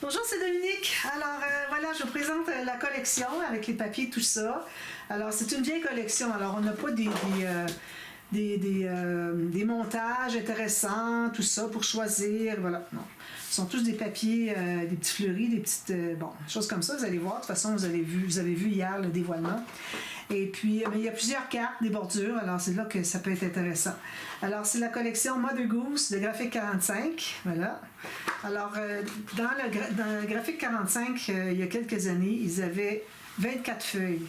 Bonjour, c'est Dominique. Alors voilà, je vous présente la collection avec les papiers et tout ça. Alors c'est une vieille collection. Alors on n'a pas des montages intéressants, tout ça pour choisir. Voilà, non. Ce sont tous des papiers, des petits fleuris, des petites choses comme ça. Vous allez voir. De toute façon, vous avez vu hier le dévoilement. Et puis, il y a plusieurs cartes, des bordures, alors c'est là que ça peut être intéressant. Alors, c'est la collection Mother Goose de Graphique 45, voilà. Alors, dans le Graphique 45, il y a quelques années, ils avaient 24 feuilles.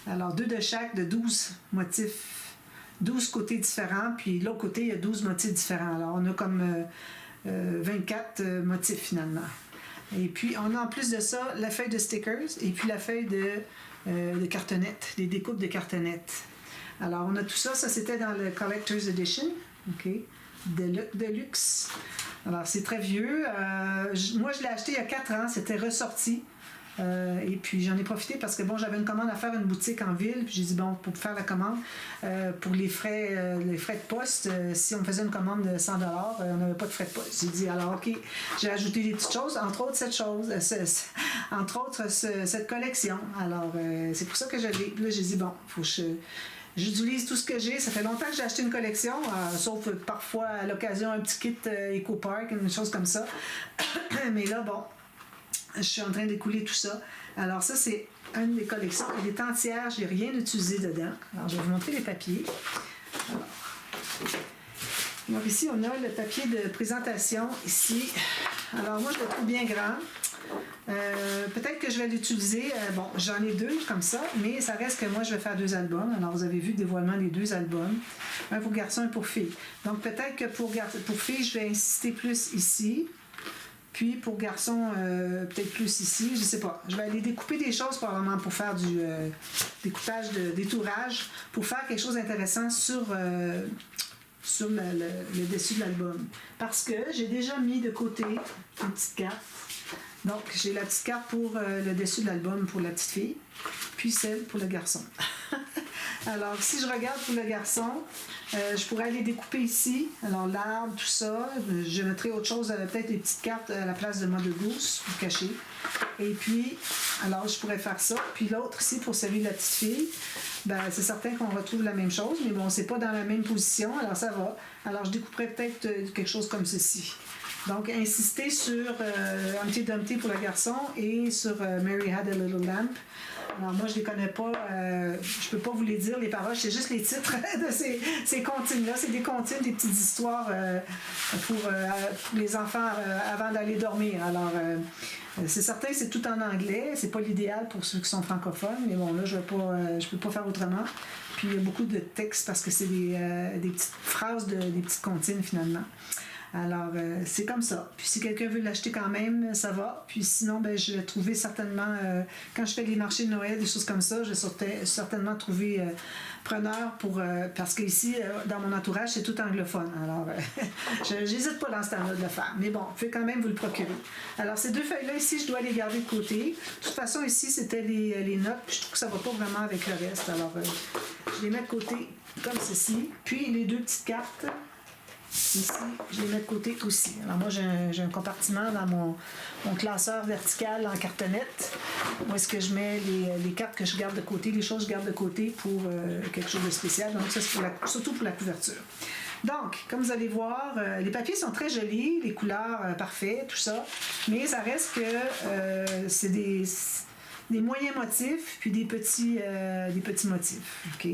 Alors, 2 de chaque, de 12 motifs, 12 côtés différents, puis l'autre côté, il y a 12 motifs différents. Alors, on a comme 24 motifs finalement. Et puis, on a en plus de ça la feuille de stickers et puis la feuille de cartonnettes, des découpes de cartonnettes. Alors, on a tout ça. Ça, c'était dans le Collector's Edition, OK, de luxe. Alors, c'est très vieux. Moi, je l'ai acheté il y a 4 ans. C'était ressorti. Et puis, j'en ai profité parce que, bon, j'avais une commande à faire une boutique en ville. Puis, j'ai dit, bon, pour faire la commande, pour les frais de poste, si on faisait une commande de 100 $, on n'avait pas de frais de poste. J'ai dit, alors, OK, j'ai ajouté des petites choses, entre autres cette collection. Alors, c'est pour ça que je l'ai. Là, j'ai dit, bon, faut que j'utilise tout ce que j'ai. Ça fait longtemps que j'ai acheté une collection, sauf parfois à l'occasion un petit kit EcoPark, une chose comme ça. Mais là, bon, je suis en train d'écouler tout ça. Alors ça, c'est une des collections. Elle est entière, je n'ai rien utilisé dedans. Alors, je vais vous montrer les papiers. Alors ici, on a le papier de présentation, ici. Alors moi, je le trouve bien grand. Peut-être que je vais l'utiliser. Bon, j'en ai 2 comme ça, mais ça reste que moi, je vais faire 2 albums. Alors, vous avez vu le dévoilement des 2 albums. Un pour garçon et pour fille. Donc, peut-être que pour fille, je vais insister plus ici. Puis pour garçon, peut-être plus ici, je ne sais pas. Je vais aller découper des choses probablement pour faire du découpage, détourage, pour faire quelque chose d'intéressant sur le dessus de l'album. Parce que j'ai déjà mis de côté une petite carte. Donc, j'ai la petite carte pour le dessus de l'album pour la petite fille, puis celle pour le garçon. Alors, si je regarde pour le garçon, je pourrais aller découper ici. Alors, l'arbre, tout ça. Je mettrai autre chose, peut-être des petites cartes à la place de Mother Goose pour cacher. Et puis, alors, je pourrais faire ça. Puis l'autre ici, pour celui de la petite fille, ben, c'est certain qu'on retrouve la même chose, mais bon, c'est pas dans la même position, alors ça va. Alors, je découperai peut-être quelque chose comme ceci. Donc, insister sur Humpty Dumpty pour le garçon et sur Mary Had a Little Lamp. Alors, moi, je ne les connais pas. Je ne peux pas vous les dire, les paroles. C'est juste les titres de ces comptines-là. C'est des comptines, des petites histoires pour les enfants avant d'aller dormir. Alors, c'est certain que c'est tout en anglais. C'est pas l'idéal pour ceux qui sont francophones. Mais bon, là, je peux pas faire autrement. Puis, il y a beaucoup de textes parce que c'est des petites phrases, des petites comptines, finalement. Alors, c'est comme ça. Puis si quelqu'un veut l'acheter quand même, ça va. Puis sinon, ben, je vais trouver certainement, quand je fais les marchés de Noël, des choses comme ça, je vais certainement trouver preneur pour... parce qu'ici, dans mon entourage, c'est tout anglophone. Alors, j'hésite pas dans ce temps-là de le faire. Mais bon, je vais quand même vous le procurer. Alors, ces 2 feuilles-là, ici, je dois les garder de côté. De toute façon, ici, c'était les notes. Puis je trouve que ça va pas vraiment avec le reste. Alors, je les mets de côté comme ceci. Puis les 2 petites cartes... Ici, je les mets de côté aussi. Alors moi, j'ai un compartiment dans mon classeur vertical en cartonnette où est-ce que je mets les cartes que je garde de côté, les choses que je garde de côté pour quelque chose de spécial. Donc ça, c'est surtout pour la couverture. Donc, comme vous allez voir, les papiers sont très jolis, les couleurs parfaites, tout ça, mais ça reste que c'est des moyens motifs puis des petits motifs. OK?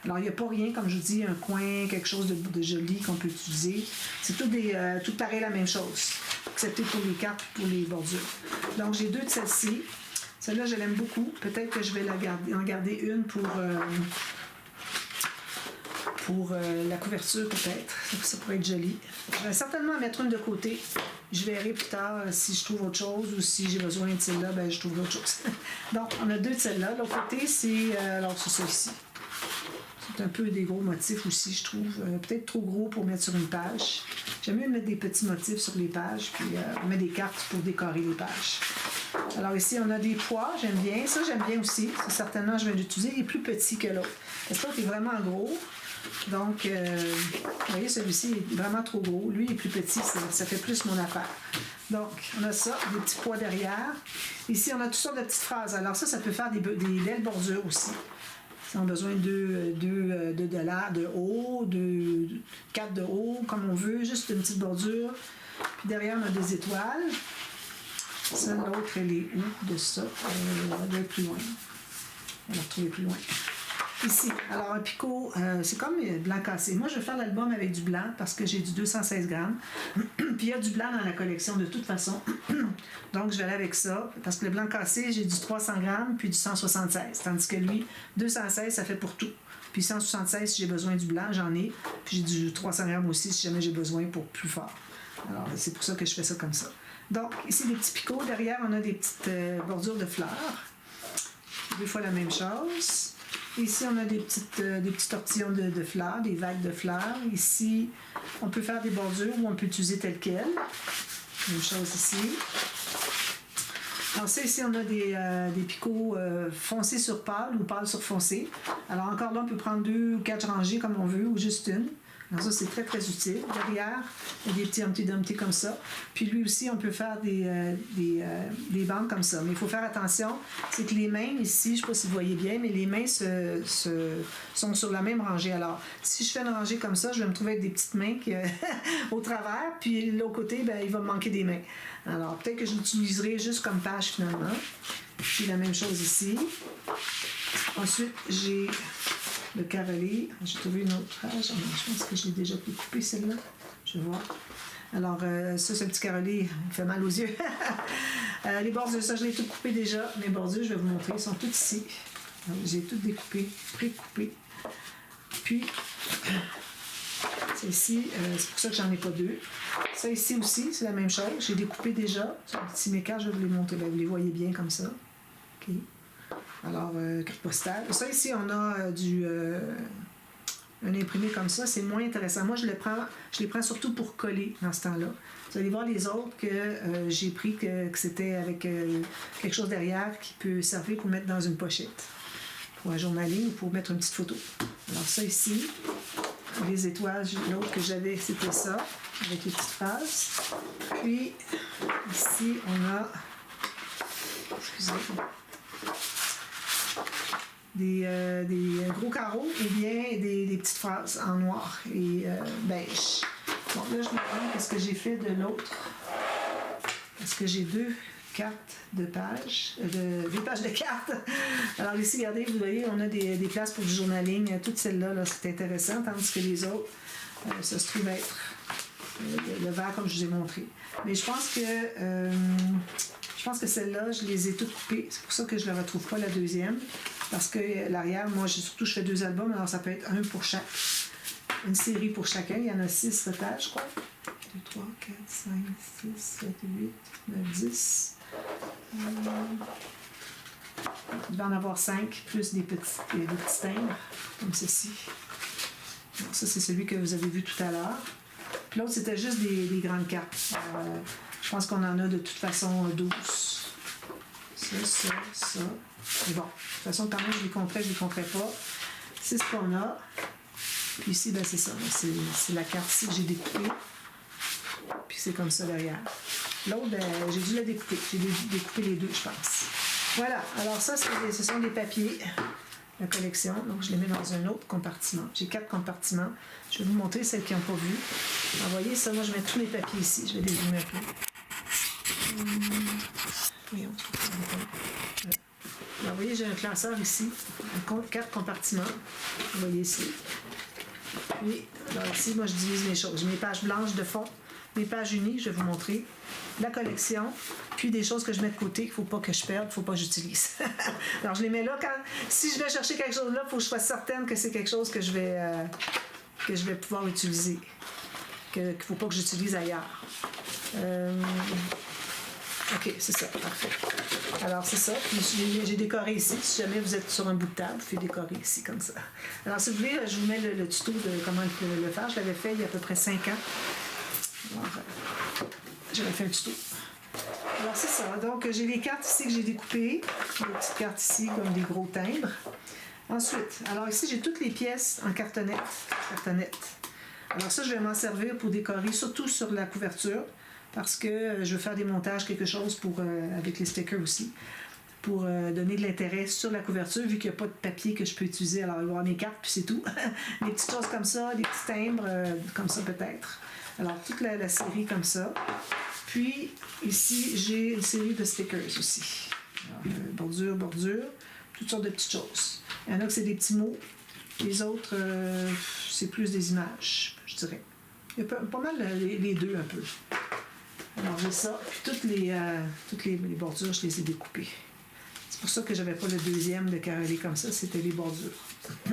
Alors, il n'y a pas rien, comme je vous dis, un coin, quelque chose de joli qu'on peut utiliser. C'est tout pareil la même chose, excepté pour les cartes et pour les bordures. Donc, j'ai 2 de celles-ci. Celle-là, je l'aime beaucoup. Peut-être que je vais en garder une pour la couverture, peut-être. Ça pourrait être joli. Je vais certainement en mettre une de côté. Je verrai plus tard si je trouve autre chose ou si j'ai besoin de celle-là, ben, je trouverai autre chose. Donc, on a 2 de celle-là. L'autre côté, c'est ça ici. C'est un peu des gros motifs aussi, je trouve. Peut-être trop gros pour mettre sur une page. J'aime mieux mettre des petits motifs sur les pages, puis on met des cartes pour décorer les pages. Alors ici, on a des pois, j'aime bien. Ça, j'aime bien aussi. Ça, certainement, je vais l'utiliser. Il est plus petit que l'autre. L'autre est vraiment gros. Donc, vous voyez, celui-ci est vraiment trop gros. Lui, il est plus petit. Ça fait plus mon affaire. Donc, on a ça, des petits pois derrière. Ici, on a toutes sortes de petites phrases. Alors ça peut faire des belles bordures aussi. Si on a besoin de $2 de haut, 4 de haut, comme on veut, juste une petite bordure. Puis derrière, on a des étoiles. Ça, l'autre, elle est où de ça? Elle doit être plus loin. On va la retrouver plus loin. Ici, alors un picot, c'est comme blanc cassé. Moi, je vais faire l'album avec du blanc parce que j'ai du 216 grammes. Puis il y a du blanc dans la collection de toute façon. Donc, je vais aller avec ça. Parce que le blanc cassé, j'ai du 300 grammes puis du 176. Tandis que lui, 216, ça fait pour tout. Puis 176, si j'ai besoin du blanc, j'en ai. Puis j'ai du 300 grammes aussi si jamais j'ai besoin pour plus fort. Alors, c'est pour ça que je fais ça comme ça. Donc, ici, des petits picots. Derrière, on a des petites bordures de fleurs. 2 fois la même chose. Ici, on a des petits tortillons de fleurs, des vagues de fleurs. Ici, on peut faire des bordures ou on peut utiliser tel quel. Même chose ici. Alors ça, ici, on a des picots foncés sur pâle ou pâle sur foncé. Alors encore là, on peut prendre 2 ou 4 rangées comme on veut ou juste une. Alors ça, c'est très, très utile. Derrière, il y a des petits Humpty Dumpty comme ça. Puis lui aussi, on peut faire des bandes comme ça. Mais il faut faire attention, c'est que les mains ici, je ne sais pas si vous voyez bien, mais les mains sont sur la même rangée. Alors, si je fais une rangée comme ça, je vais me trouver avec des petites mains au travers. Puis l'autre côté, ben, il va me manquer des mains. Alors, peut-être que je l'utiliserai juste comme page finalement. Puis la même chose ici. Ensuite, j'ai le carrelé. J'ai trouvé une autre page. Je pense que je l'ai déjà coupé celle-là. Je vais voir. Alors, ça, ce petit carrelé, il fait mal aux yeux. Les bordures, ça, je l'ai tout coupé déjà. Mes bordures, je vais vous montrer, ils sont toutes ici. J'ai tout découpé, pré-coupé. Puis, ça ici, c'est pour ça que j'en ai pas 2. Ça ici aussi, c'est la même chose. J'ai découpé déjà. Si mes cartes, je vais vous les montrer. Ben, vous les voyez bien comme ça. OK. Alors, carte postale. Ça ici, on a un imprimé comme ça. C'est moins intéressant. Moi, je les prends surtout pour coller dans ce temps-là. Vous allez voir les autres que j'ai pris que c'était avec quelque chose derrière qui peut servir pour mettre dans une pochette. Pour un journaling ou pour mettre une petite photo. Alors ça ici, les étoiles, l'autre que j'avais, c'était ça, avec les petites phrases. Puis, ici, on a... Excusez-moi. Des gros carreaux ou bien des petites phrases en noir et beige. Bon, là, je me demande qu'est-ce que j'ai fait de l'autre. Parce que j'ai 2 cartes de pages, 2 pages de cartes. Alors ici, regardez, vous voyez, on a des places pour du journaling. Toutes celles-là, là, c'est intéressant, tandis que les autres, ça se trouve être le vert comme je vous ai montré. Mais je pense que celles-là, je les ai toutes coupées. C'est pour ça que je ne la retrouve pas, la deuxième. Parce que l'arrière, moi, surtout, je fais 2 albums, alors ça peut être un pour chaque. Une série pour chacun. Il y en a 6 total, je crois. 2, 3, 4, 5, 6, 7, 8, 9, 10. Il va en avoir 5, plus des petits timbres, comme ceci. Donc, ça, c'est celui que vous avez vu tout à l'heure. Puis l'autre, c'était juste des grandes cartes. Je pense qu'on en a de toute façon 12. Ça. Mais bon, de toute façon, quand même, je les compterai pas. C'est ce qu'on a. Puis ici, ben, c'est ça. C'est la carte ici que j'ai découpée. Puis c'est comme ça derrière. L'autre, ben, j'ai dû la découper. J'ai découpé les 2, je pense. Voilà. Alors ça, ce sont des papiers, la collection. Donc, je les mets dans un autre compartiment. J'ai 4 compartiments. Je vais vous montrer celles qui n'ont pas vu. Alors, voyez, ça, moi, je mets tous les papiers ici. Je vais les zoomer un peu. Voyons. Alors, vous voyez, j'ai un classeur ici. 4 compartiments. Vous voyez ici. Puis, alors ici, moi, je divise mes choses. J'ai mes pages blanches de fond, mes pages unies, je vais vous montrer, la collection, puis des choses que je mets de côté qu'il ne faut pas que je perde, qu'il ne faut pas que j'utilise. Alors, je les mets là. Si je vais chercher quelque chose là, il faut que je sois certaine que c'est quelque chose que je vais pouvoir utiliser, qu'il ne faut pas que j'utilise ailleurs. OK, c'est ça, parfait. Alors, c'est ça. Puis, j'ai décoré ici. Si jamais vous êtes sur un bout de table, vous pouvez décorer ici, comme ça. Alors, si vous voulez, je vous mets le tuto de comment le faire. Je l'avais fait il y a à peu près 5 ans. Alors, j'avais fait un tuto. Alors, c'est ça. Donc, j'ai les cartes ici que j'ai découpées. Des petites cartes ici, comme des gros timbres. Ensuite, alors ici, j'ai toutes les pièces en cartonnette. Alors, ça, je vais m'en servir pour décorer, surtout sur la couverture. parce que je veux faire des montages, quelque chose pour, avec les stickers aussi, pour donner de l'intérêt sur la couverture, vu qu'il n'y a pas de papier que je peux utiliser. Alors, il va y avoir mes cartes, puis c'est tout. Des petites choses comme ça, des petits timbres, comme ça peut-être. Alors, toute la série comme ça. Puis, ici, j'ai une série de stickers aussi. Alors, bordure, toutes sortes de petites choses. Il y en a que c'est des petits mots. Les autres, c'est plus des images, je dirais. Il y a pas mal les deux, un peu. Alors, j'ai ça. Puis, toutes les bordures, je les ai découpées. C'est pour ça que j'avais pas le deuxième de carrelé comme ça, c'était les bordures.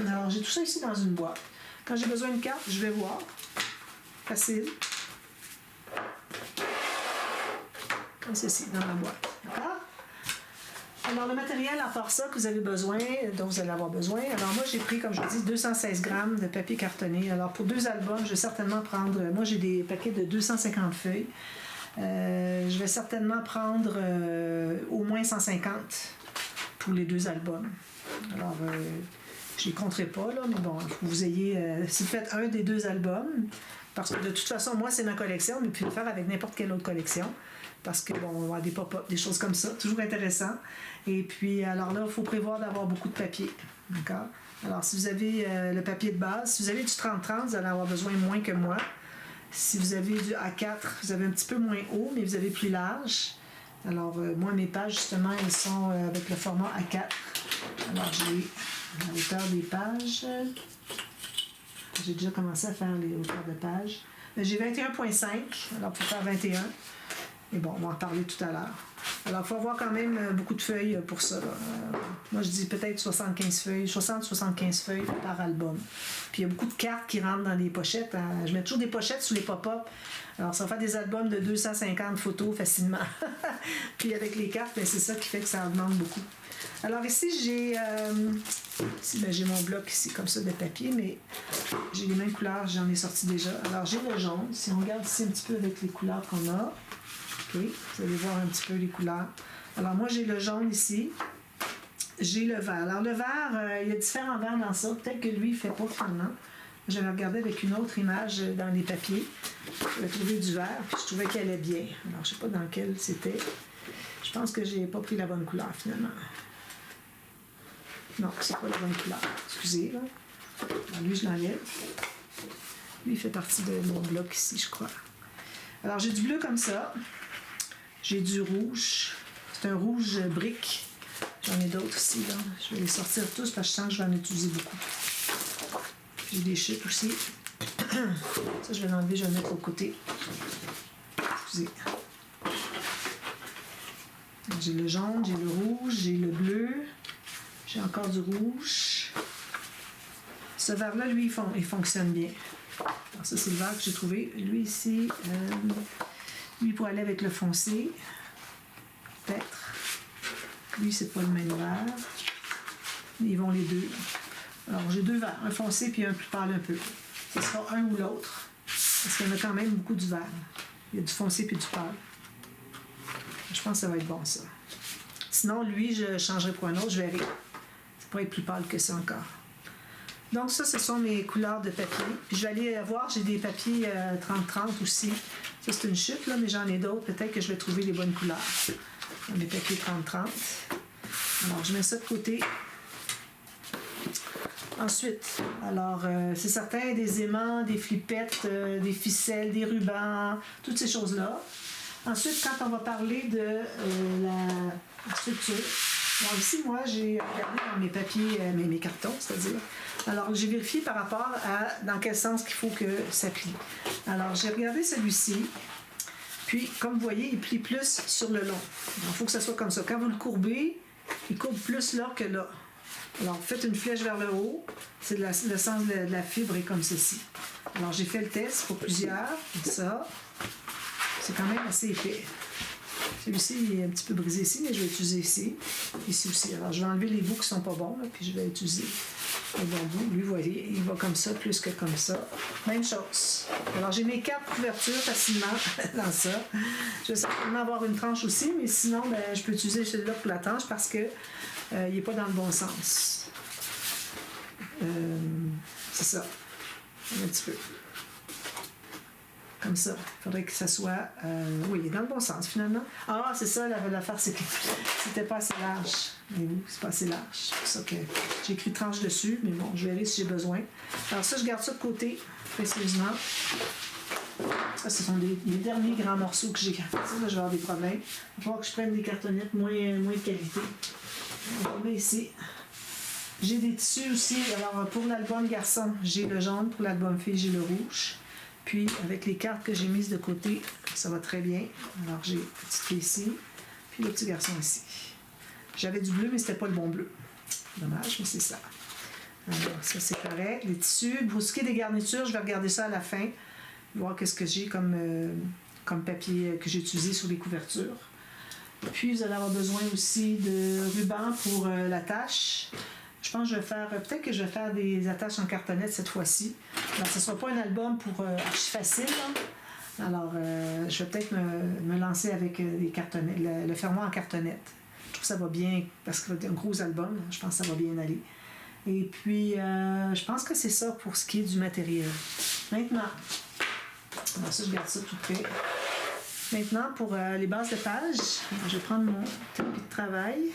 Alors, j'ai tout ça ici dans une boîte. Quand j'ai besoin d'une carte, je vais voir. Facile. Comme ceci, dans la boîte. D'accord? Alors, le matériel, à part ça, que vous avez besoin, dont vous allez avoir besoin. Alors, moi, j'ai pris, comme je vous dis, 216 grammes de papier cartonné. Alors, pour 2 albums, je vais certainement prendre... Moi, j'ai des paquets de 250 feuilles. Je vais certainement prendre au moins 150 pour les 2 albums. Alors, je ne les compterai pas, là, mais bon, il faut que vous ayez... si vous faites un des 2 albums, parce que de toute façon, moi, c'est ma collection, mais vous pouvez le faire avec n'importe quelle autre collection. Parce que, bon, on va avoir des pop-up, des choses comme ça, toujours intéressant. Et puis, alors là, il faut prévoir d'avoir beaucoup de papier. D'accord? Alors, si vous avez le papier de base, si vous avez du 30-30, vous allez avoir besoin moins que moi. Si vous avez du A4, vous avez un petit peu moins haut, mais vous avez plus large. Alors, moi, mes pages, justement, elles sont avec le format A4. Alors, j'ai la hauteur des pages. J'ai déjà commencé à faire les hauteurs de pages. J'ai 21,5, alors pour faire 21. Et bon, on va en parler tout à l'heure. Alors, il faut avoir quand même beaucoup de feuilles pour ça. Moi, je dis peut-être 75 feuilles, 60-75 feuilles par album. Puis, il y a beaucoup de cartes qui rentrent dans les pochettes. Je mets toujours des pochettes sous les pop-up. Alors, ça va faire des albums de 250 photos facilement. Puis, avec les cartes, c'est ça qui fait que ça augmente beaucoup. Alors, ici, j'ai mon bloc ici, comme ça, de papier, mais j'ai les mêmes couleurs, j'en ai sorti déjà. Alors, j'ai le jaune. Si on regarde ici un petit peu avec les couleurs qu'on a, OK, vous allez voir un petit peu les couleurs. Alors, moi, j'ai le jaune ici. J'ai le vert. Alors, le vert, il y a différents verts dans ça. Peut-être que lui, il ne fait pas finalement. J'avais regardé avec une autre image dans les papiers. J'avais trouvé du vert, puis je trouvais qu'elle allait bien. Alors, je ne sais pas dans lequel c'était. Je pense que j'ai pas pris la bonne couleur, finalement. Non, c'est pas la bonne couleur. Excusez, là. Alors, lui, je l'enlève. Lui, il fait partie de mon bloc ici, je crois. Alors, j'ai du bleu comme ça. J'ai du rouge. C'est un rouge brique. J'en ai d'autres ici, là. Je vais les sortir tous parce que je sens que je vais en utiliser beaucoup. J'ai des chips aussi. Ça, je vais l'enlever, je vais le mettre au côté. Excusez. J'ai le jaune, j'ai le rouge, j'ai le bleu. J'ai encore du rouge. Ce vert-là, lui, il fonctionne bien. Alors ça, c'est le vert que j'ai trouvé. Lui, ici, lui, pour aller avec le foncé. Peut-être. Lui, c'est pas le même vert. Ils vont les deux. Alors, j'ai 2 verts. Un foncé puis un plus pâle un peu. Ce sera un ou l'autre. Parce qu'il y en a quand même beaucoup du vert. Il y a du foncé puis du pâle. Je pense que ça va être bon, ça. Sinon, lui, je changerai pour un autre. Je verrai. Ça pourrait être plus pâle que ça encore. Donc, ça, ce sont mes couleurs de papier. Puis, je vais aller voir. J'ai des papiers 30-30 aussi. Ça, c'est une chute, là, mais j'en ai d'autres. Peut-être que je vais trouver les bonnes couleurs. Mes papiers 30-30. Alors, je mets ça de côté. Ensuite, alors, c'est certain, des aimants, des flippettes, des ficelles, des rubans, toutes ces choses-là. Ensuite, quand on va parler de la structure, alors ici, moi, j'ai regardé dans mes papiers, mes cartons, c'est-à-dire. Alors, j'ai vérifié par rapport à dans quel sens qu'il faut que ça plie. Alors, j'ai regardé celui-ci. Puis, comme vous voyez, il plie plus sur le long. Il faut que ça soit comme ça. Quand vous le courbez, il courbe plus là que là. Alors, faites une flèche vers le haut. C'est le sens de la fibre est comme ceci. Alors, j'ai fait le test pour plusieurs. Comme ça. C'est quand même assez épais. Celui-ci il est un petit peu brisé ici, mais je vais utiliser ici. Ici aussi. Alors, je vais enlever les bouts qui ne sont pas bons, là, puis je vais utiliser le bon bout. Lui, vous voyez, il va comme ça, plus que comme ça. Même chose. Alors, j'ai mes 4 couvertures facilement dans ça. Je vais certainement avoir une tranche aussi, mais sinon, je peux utiliser celui-là pour la tranche parce que il n'est pas dans le bon sens. C'est ça. Un petit peu. comme ça. Il faudrait que ça soit, oui, dans le bon sens finalement. Ah, c'est ça, l'affaire, c'est que c'était pas assez large. Voyez-vous, c'est pas assez large. C'est pour ça que j'ai écrit tranche dessus, mais bon, je verrai si j'ai besoin. Alors ça, je garde ça de côté, précieusement. Ça, ce sont les derniers grands morceaux que j'ai. Ça, là, je vais avoir des problèmes. Il va falloir que je prenne des cartonnettes moins de qualité. On met ici. J'ai des tissus aussi. Alors, pour l'album garçon, j'ai le jaune. Pour l'album fille, j'ai le rouge. Puis, avec les cartes que j'ai mises de côté, ça va très bien. Alors, j'ai la petite fille ici, puis le petit garçon ici. J'avais du bleu, mais c'était pas le bon bleu. Dommage, mais c'est ça. Alors, ça, c'est correct. Les tissus. Pour ce qui est des garnitures, je vais regarder ça à la fin. Voir qu'est-ce que j'ai comme papier que j'ai utilisé sur les couvertures. Puis, vous allez avoir besoin aussi de ruban pour l'attache. Je pense que je vais faire, peut-être que je vais faire des attaches en cartonnette cette fois-ci. Alors, ce ne sera pas un album pour archi facile. Là. Alors, je vais peut-être me lancer avec des cartonnettes, le fermoir en cartonnette. Je trouve que ça va bien, parce que c'est un gros album, je pense que ça va bien aller. Et puis, je pense que c'est ça pour ce qui est du matériel. Maintenant, alors ça, je garde ça tout près. Maintenant, pour les bases de page, je vais prendre mon tapis de travail.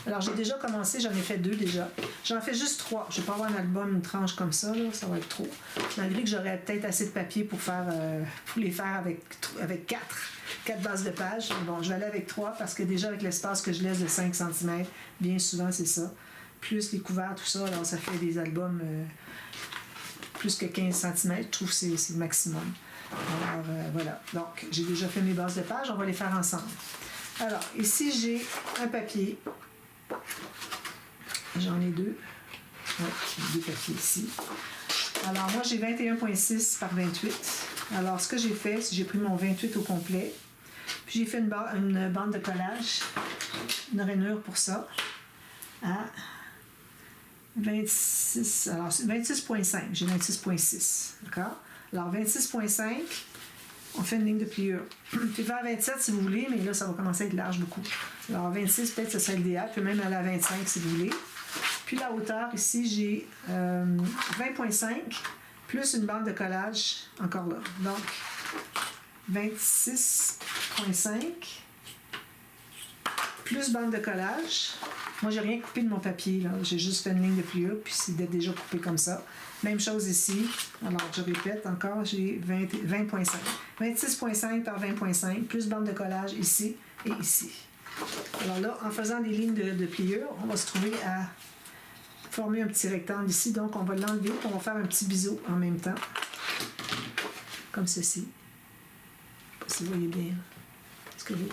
Alors, j'ai déjà commencé, j'en ai fait 2 déjà. J'en fais juste 3. Je ne vais pas avoir un album, une tranche comme ça, là, ça va être trop. Malgré que j'aurais peut-être assez de papier pour les faire avec 4 bases de page. Bon, je vais aller avec 3 parce que déjà, avec l'espace que je laisse de 5 cm, bien souvent, c'est ça. Plus les couverts, tout ça, alors ça fait des albums plus que 15 cm. Je trouve que c'est le maximum. Alors, voilà. Donc, j'ai déjà fait mes bases de page. On va les faire ensemble. Alors, ici, j'ai un papier. J'en ai 2. Ouais, j'ai 2 papiers ici. Alors, moi, j'ai 21,6 par 28. Alors, ce que j'ai fait, c'est que j'ai pris mon 28 au complet. Puis, j'ai fait une bande de collage, une rainure pour ça, à 26. Alors, 26,5. J'ai 26,6. D'accord? Alors, 26,5. On fait une ligne de pliure. Je peux faire 27 si vous voulez, mais là, ça va commencer à être large beaucoup. Alors, 26, peut-être, ce serait l'idéal. Puis même aller à 25 si vous voulez. Puis la hauteur, ici, j'ai 20,5 plus une bande de collage, encore là. Donc, 26,5 plus bande de collage. Moi, j'ai rien coupé de mon papier, là. J'ai juste fait une ligne de pliure, puis c'est déjà coupé comme ça. Même chose ici. Alors, je répète encore, j'ai 20,5. 26,5 par 20,5, plus bande de collage ici et ici. Alors là, en faisant des lignes de pliure, on va se trouver à former un petit rectangle ici. Donc, on va l'enlever et on va faire un petit biseau en même temps. Comme ceci. Je ne sais pas si vous voyez bien. Est-ce que vous...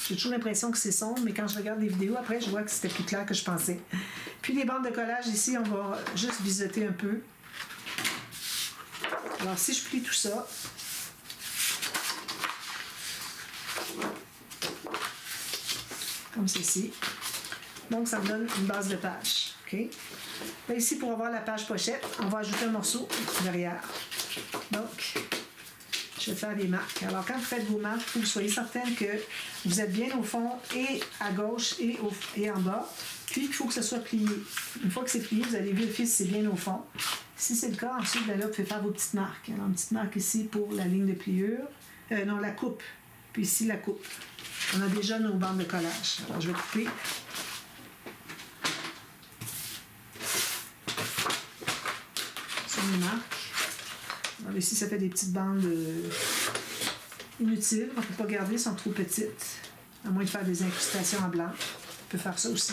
J'ai toujours l'impression que c'est sombre, mais quand je regarde les vidéos, après, je vois que c'était plus clair que je pensais. Puis les bandes de collage ici, on va juste biseauter un peu. Alors, si je plie tout ça, comme ceci, donc ça me donne une base de page. OK? Là, ici, pour avoir la page pochette, on va ajouter un morceau derrière. Donc, je vais faire des marques. Alors, quand vous faites vos marques, il faut que vous soyez certaine que vous êtes bien au fond et à gauche et en bas. Puis, il faut que ce soit plié. Une fois que c'est plié, vous allez vérifier si c'est bien au fond. Si c'est le cas, ensuite, ben là, vous pouvez faire vos petites marques. Alors, une petite marque ici pour la ligne de pliure. Non, la coupe. Puis ici, la coupe. On a déjà nos bandes de collage. Alors, je vais couper. Sur mes marques. Alors ici, ça fait des petites bandes inutiles. On ne peut pas garder, elles sont trop petites. À moins de faire des incrustations en blanc. On peut faire ça aussi.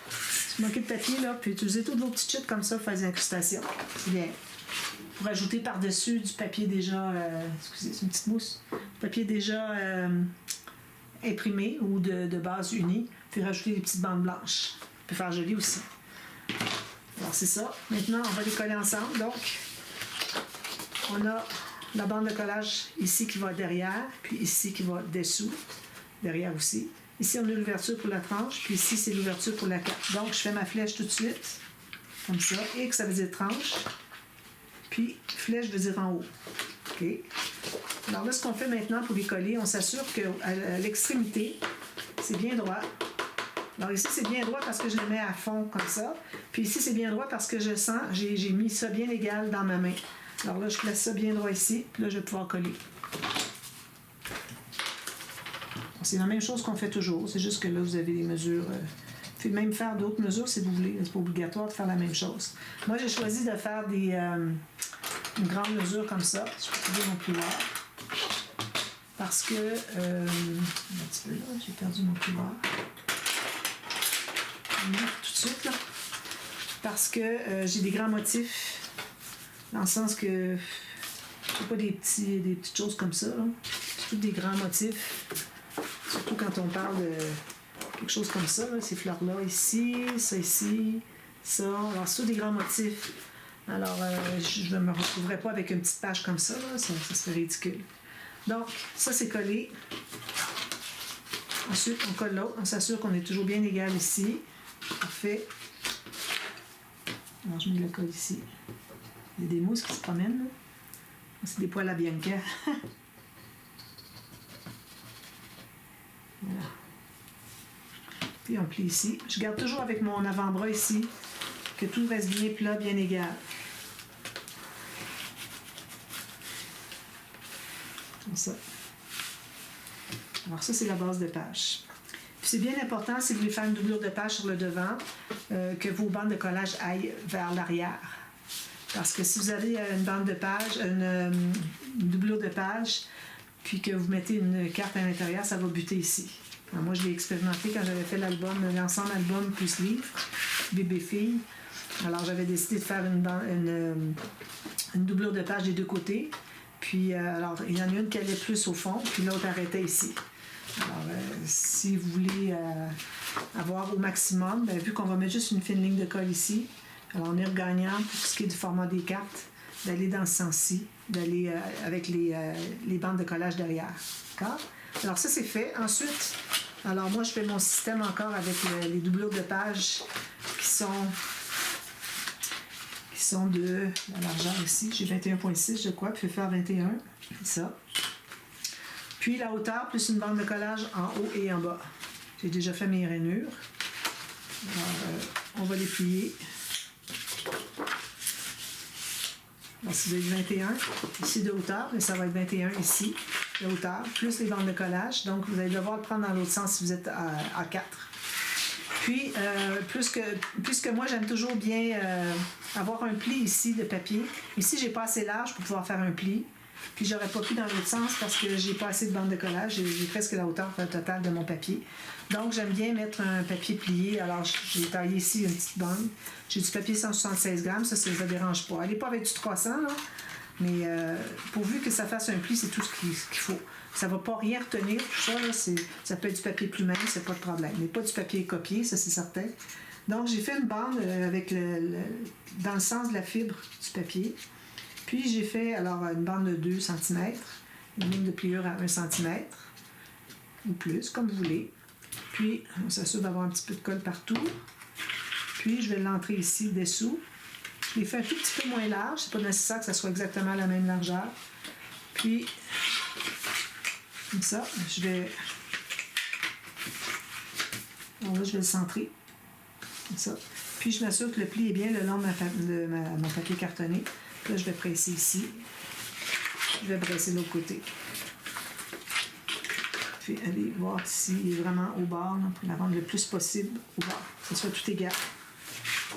Si vous manquez de papier, là, vous pouvez utiliser toutes vos petites chutes comme ça pour faire des incrustations. C'est bien. Pour ajouter par-dessus du papier déjà... excusez, c'est une petite mousse. Du papier déjà imprimé ou de base unie. Puis rajouter des petites bandes blanches. On peut faire joli aussi. Alors, c'est ça. Maintenant, on va les coller ensemble. Donc... on a la bande de collage ici qui va derrière, puis ici qui va dessous, derrière aussi. Ici, on a l'ouverture pour la tranche, puis ici, c'est l'ouverture pour la carte. Donc, je fais ma flèche tout de suite, comme ça. X, ça veut dire tranche, puis flèche veut dire en haut. OK? Alors là, ce qu'on fait maintenant pour les coller, on s'assure qu'à l'extrémité, c'est bien droit. Alors ici, c'est bien droit parce que je le mets à fond, comme ça. Puis ici, c'est bien droit parce que je sens, j'ai mis ça bien égal dans ma main. Alors là, je place ça bien droit ici, puis là, je vais pouvoir coller. C'est la même chose qu'on fait toujours, c'est juste que là, vous avez des mesures. Vous pouvez même faire d'autres mesures si vous voulez, c'est pas obligatoire de faire la même chose. Moi, j'ai choisi de faire une grande mesure comme ça. Je vais trouver mon couloir. Parce que. Un petit peu là, j'ai perdu mon couloir. Tout de suite, là. Parce que j'ai des grands motifs. Dans le sens que. C'est pas des petites choses comme ça, là. C'est tous des grands motifs. Surtout quand on parle de quelque chose comme ça, là, ces fleurs-là, ici, ça ici, ça. Alors, c'est tous des grands motifs. Alors, je ne me retrouverai pas avec une petite page comme ça, là, ça serait ridicule. Donc, ça, c'est collé. Ensuite, on colle l'autre. On s'assure qu'on est toujours bien égal ici. Parfait. Alors, je mets le colle ici. Il y a des mousses qui se promènent, là. C'est des poils à Bianca. Voilà. Puis on plie ici. Je garde toujours avec mon avant-bras ici, que tout reste bien plat, bien égal. Comme ça. Alors ça, c'est la base de page. Puis c'est bien important, si vous voulez faire une doublure de page sur le devant, que vos bandes de collage aillent vers l'arrière. Parce que si vous avez une bande de page, une doublure de page, puis que vous mettez une carte à l'intérieur, ça va buter ici. Alors moi, je l'ai expérimenté quand j'avais fait l'ensemble album plus livre, bébé-fille. Alors, j'avais décidé de faire une doublure de page des deux côtés. Puis, alors, il y en a une qui allait plus au fond, puis l'autre arrêtait ici. Alors, si vous voulez avoir au maximum, bien, vu qu'on va mettre juste une fine ligne de colle ici, alors on est regagnant pour ce qui est du format des cartes, d'aller dans ce sens-ci, d'aller avec les bandes de collage derrière. D'accord? Alors ça, c'est fait. Ensuite, alors moi, je fais mon système encore avec les doublures de pages qui sont de la largeur ici. J'ai 21,6, je crois, puis je vais faire 21. Ça. Puis la hauteur, plus une bande de collage en haut et en bas. J'ai déjà fait mes rainures. Alors, on va les plier. Alors, si vous avez 21 ici de hauteur, mais ça va être 21 ici de hauteur, plus les bandes de collage. Donc, vous allez devoir le prendre dans l'autre sens si vous êtes à 4. Puis, puisque moi, j'aime toujours bien avoir un pli ici de papier. Ici, j'ai pas assez large pour pouvoir faire un pli. Puis, j'aurais pas pu dans l'autre sens parce que j'ai pas assez de bandes de collage. J'ai presque la hauteur totale de mon papier. Donc, j'aime bien mettre un papier plié. Alors, j'ai taillé ici une petite bande. J'ai du papier 176 grammes. Ça ne dérange pas. Elle n'est pas avec du 300, là. Mais pourvu que ça fasse un pli, c'est tout ce qu'il faut. Ça ne va pas rien retenir, tout ça. Là, ça peut être du papier plume, c'est pas de problème. Mais pas du papier copié, ça c'est certain. Donc, j'ai fait une bande avec dans le sens de la fibre du papier. Puis, j'ai fait alors une bande de 2 cm, une ligne de pliure à 1 cm, ou plus, comme vous voulez. Puis, on s'assure d'avoir un petit peu de colle partout. Puis, je vais l'entrer ici, dessous. Je l'ai fait un tout petit peu moins large. C'est pas nécessaire que ça soit exactement la même largeur. Puis, comme ça, je vais... Alors là, je vais le centrer. Comme ça. Puis, je m'assure que le pli est bien le long de mon papier cartonné. Là, je vais presser ici. Je vais presser de l'autre côté. Puis, aller voir ici, il est vraiment au bord, là, pour la rendre le plus possible au bord, que ce soit tout égal.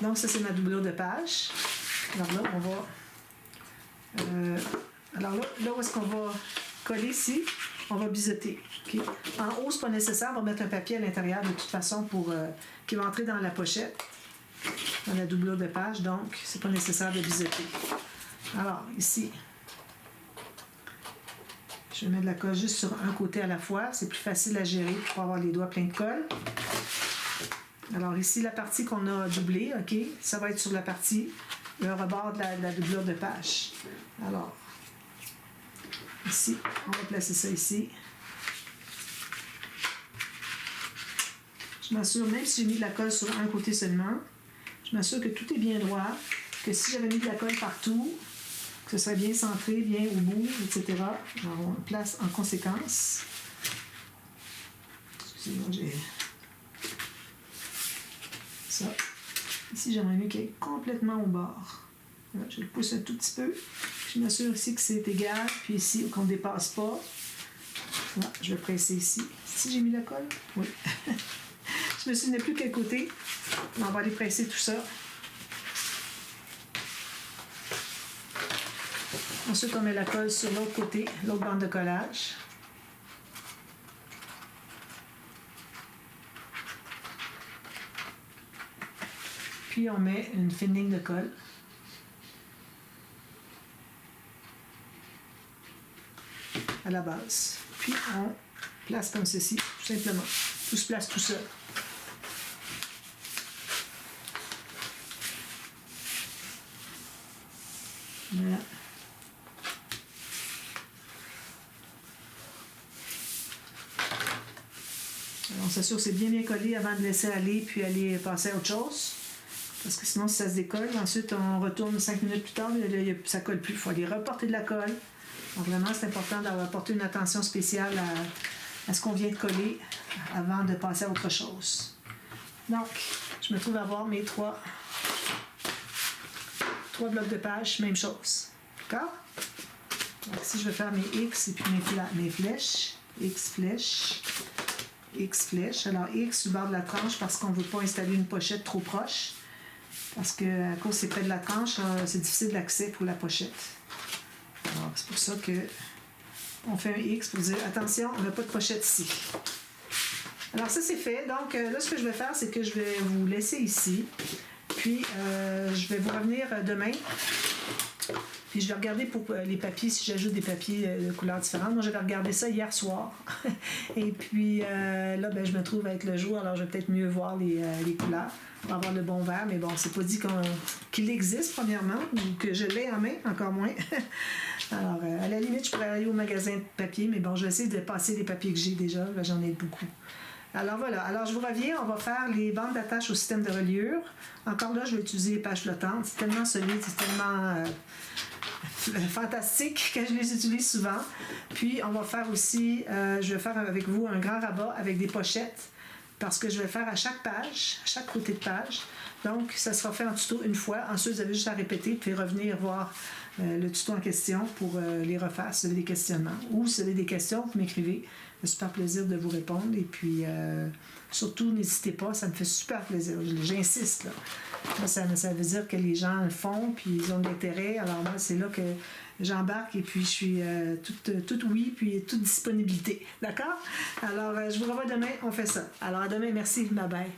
Donc, ça, c'est ma doublure de page. Alors là, on va... alors là où est-ce qu'on va coller ici? On va biseauter. Okay? En haut, c'est pas nécessaire. On va mettre un papier à l'intérieur de toute façon pour qui va entrer dans la pochette, dans la doublure de page. Donc, c'est pas nécessaire de biseauter. Alors, ici, je vais mettre de la colle juste sur un côté à la fois. C'est plus facile à gérer pour avoir les doigts pleins de colle. Alors ici, la partie qu'on a doublée, OK, ça va être sur la partie, le rebord de la doublure de page. Alors, ici, on va placer ça ici. Je m'assure, même si j'ai mis de la colle sur un côté seulement, je m'assure que tout est bien droit, que si j'avais mis de la colle partout, que ce serait bien centré, bien au bout, etc. Alors, on place en conséquence. Excusez-moi, j'ai... Ça. Ici, j'aimerais mieux qu'il est complètement au bord. Voilà, je le pousse un tout petit peu. Je Je m'assure ici que c'est égal, puis ici qu'on ne dépasse pas. Voilà, je vais presser ici. Ici, j'ai mis la colle? Oui. Je me souviens plus quel côté. On va aller presser tout ça. Ensuite, on met la colle sur l'autre côté, l'autre bande de collage. Puis, on met une fine ligne de colle. À la base. Puis, on place comme ceci, tout simplement. Tout se place tout seul. Voilà. Alors, on s'assure que c'est bien collé avant de laisser aller puis aller passer à autre chose. Parce que sinon, si ça se décolle, ensuite on retourne 5 minutes plus tard, mais ça ne colle plus. Il faut aller reporter de la colle. Donc vraiment, c'est important d'avoir porté une attention spéciale à ce qu'on vient de coller avant de passer à autre chose. Donc, je me trouve à avoir mes trois blocs de page, même chose. D'accord? Donc ici, je vais faire mes X et puis mes flèches. X flèche. X flèche. Alors X sur le bord de la tranche parce qu'on ne veut pas installer une pochette trop proche. Parce que à cause c'est près de la tranche, c'est difficile l'accès pour la pochette. Alors c'est pour ça que on fait un X pour dire attention, on n'a pas de pochette ici. Alors ça c'est fait. Donc là ce que je vais faire, c'est que je vais vous laisser ici. Puis je vais vous revenir demain. Puis je vais regarder pour les papiers, si j'ajoute des papiers de couleurs différentes. Moi, j'avais regardé ça hier soir. Et puis là, ben, je me trouve à être le jour, alors je vais peut-être mieux voir les couleurs pour avoir le bon vert. Mais bon, c'est pas dit qu'il existe, premièrement, ou que je l'ai en main, encore moins. Alors, à la limite, je pourrais aller au magasin de papier, mais bon, je vais essayer de passer les papiers que j'ai déjà. Ben, j'en ai beaucoup. Alors voilà, alors je vous reviens, on va faire les bandes d'attache au système de reliure. Encore là, je vais utiliser les pages flottantes. C'est tellement solide, c'est tellement fantastique que je les utilise souvent. Puis on va faire aussi, je vais faire avec vous un grand rabat avec des pochettes parce que je vais faire à chaque page, à chaque côté de page. Donc ça sera fait en tuto une fois. Ensuite, vous avez juste à répéter puis revenir voir le tuto en question pour les refaire si vous avez des questionnements. Ou si vous avez des questions, vous m'écrivez. Ça fait super plaisir de vous répondre. Et puis, surtout, n'hésitez pas, ça me fait super plaisir. J'insiste, là. Moi, ça veut dire que les gens le font, puis ils ont de l'intérêt. Alors, moi, c'est là que j'embarque et puis je suis toute oui, puis toute disponibilité. D'accord? Alors, je vous revois demain, on fait ça. Alors, à demain, merci, bye bye.